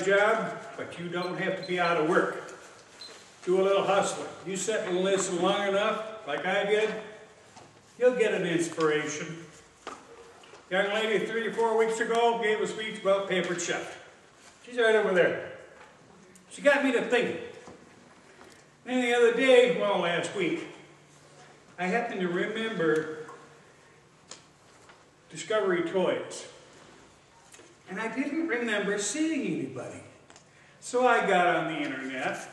job, but you don't have to be out of work. Do a little hustling. You sit and listen long enough, like I did, you'll get an inspiration. Young lady 3 or 4 weeks ago gave a speech about paper chef. She's right over there. She got me to thinking. And the other day, well, last week, I happened to remember Discovery Toys. And I didn't remember seeing anybody. So I got on the internet.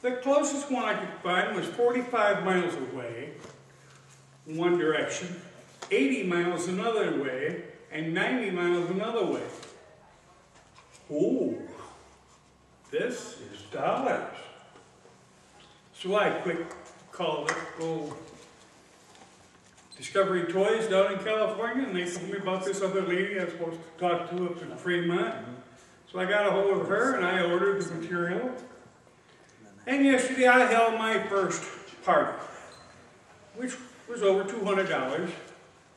The closest one I could find was 45 miles away, one direction, 80 miles another way, and 90 miles another way. Oh, this is dollars. So I quick called it, Discovery Toys down in California, and they told me about this other lady I was supposed to talk to up in Fremont. So I got a hold of her and I ordered the material. And yesterday I held my first party, which was over $200.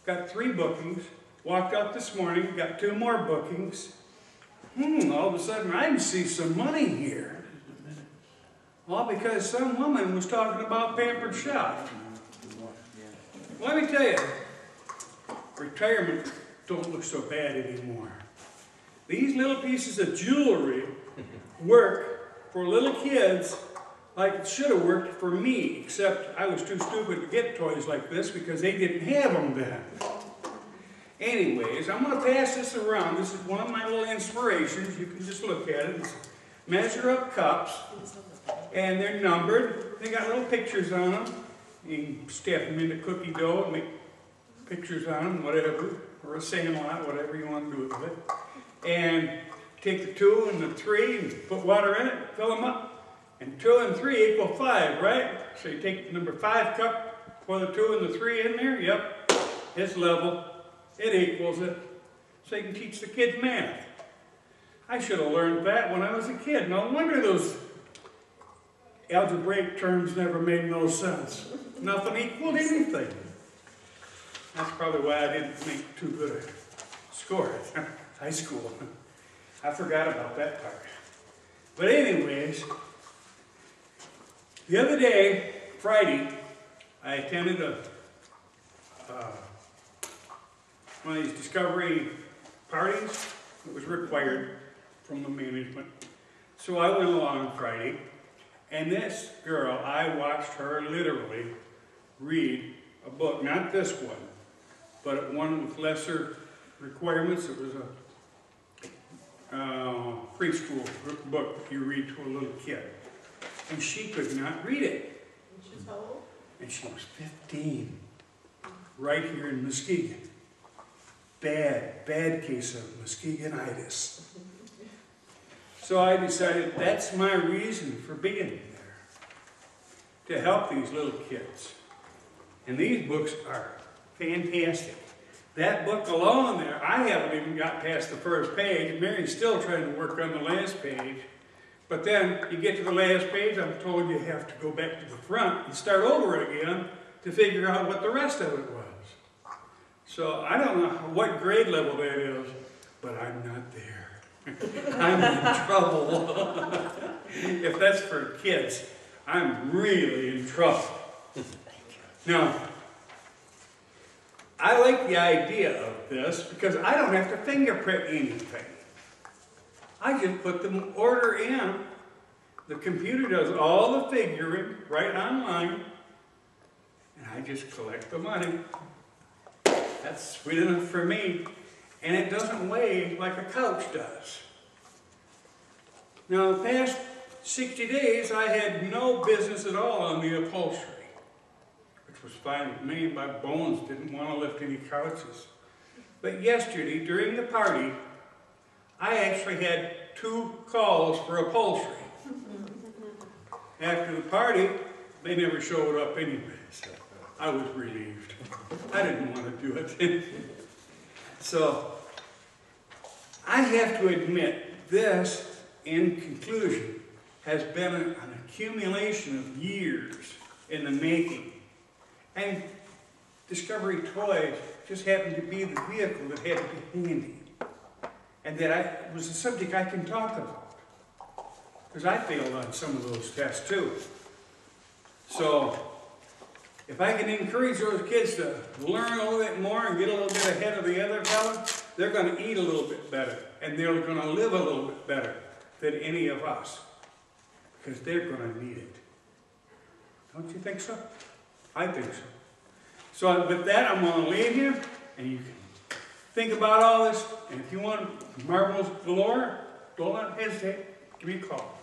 Got 3 bookings. Walked out this morning, got 2 more bookings. All of a sudden I can see some money here. All because some woman was talking about Pampered Chef. Let me tell you, retirement don't look so bad anymore. These little pieces of jewelry work for little kids like it should have worked for me, except I was too stupid to get toys like this because they didn't have them then. Anyways, I'm going to pass this around. This is one of my little inspirations. You can just look at it. It's measure-up cups, and they're numbered. They got little pictures on them. You can step them into cookie dough and make pictures on them, whatever, or a sandlot, whatever you want to do with it. And take the 2 and the 3 and put water in it, fill them up. And 2 and 3 equal 5, right? So you take the number 5 cup, pour the 2 and the 3 in there, yep, it's level, it equals it. So you can teach the kids math. I should have learned that when I was a kid. No wonder those algebraic terms never made no sense. Nothing equaled anything. That's probably why I didn't make too good a score at high school. I forgot about that part. But anyways, the other day, Friday, I attended one of these discovery parties. It was required from the management. So I went along Friday, and this girl, I watched her literally read a book, not this one, but one with lesser requirements. It was a preschool book that you read to a little kid. And she could not read it. And she's how old? And she was 15, right here in Muskegon. Bad case of Muskegonitis. So I decided that's my reason for being there, to help these little kids. And these books are fantastic. That book alone there, I haven't even got past the first page. Mary's still trying to work on the last page. But then you get to the last page, I'm told you have to go back to the front and start over again to figure out what the rest of it was. So I don't know what grade level that is, but I'm not there. I'm in trouble. If that's for kids, I'm really in trouble. Now, I like the idea of this because I don't have to fingerprint anything. I just put the order in. The computer does all the figuring right online, and I just collect the money. That's sweet enough for me, and it doesn't weigh like a couch does. Now, the past 60 days, I had no business at all on the upholstery, which was fine with me. My bones didn't want to lift any couches. But yesterday, during the party, I actually had 2 calls for upholstery. After the party, they never showed up anyway, so I was relieved. I didn't want to do it. So, I have to admit, this, in conclusion, has been an accumulation of years in the making. And Discovery Toys just happened to be the vehicle that had to be handy. and that was a subject I can talk about. Because I failed on some of those tests too. So, if I can encourage those kids to learn a little bit more and get a little bit ahead of the other fella, they're going to eat a little bit better. And they're going to live a little bit better than any of us. Because they're going to need it. Don't you think so? I think so. So with that, I'm going to leave you. And you can think about all this. And if you want marbles galore, don't hesitate. Give me a call.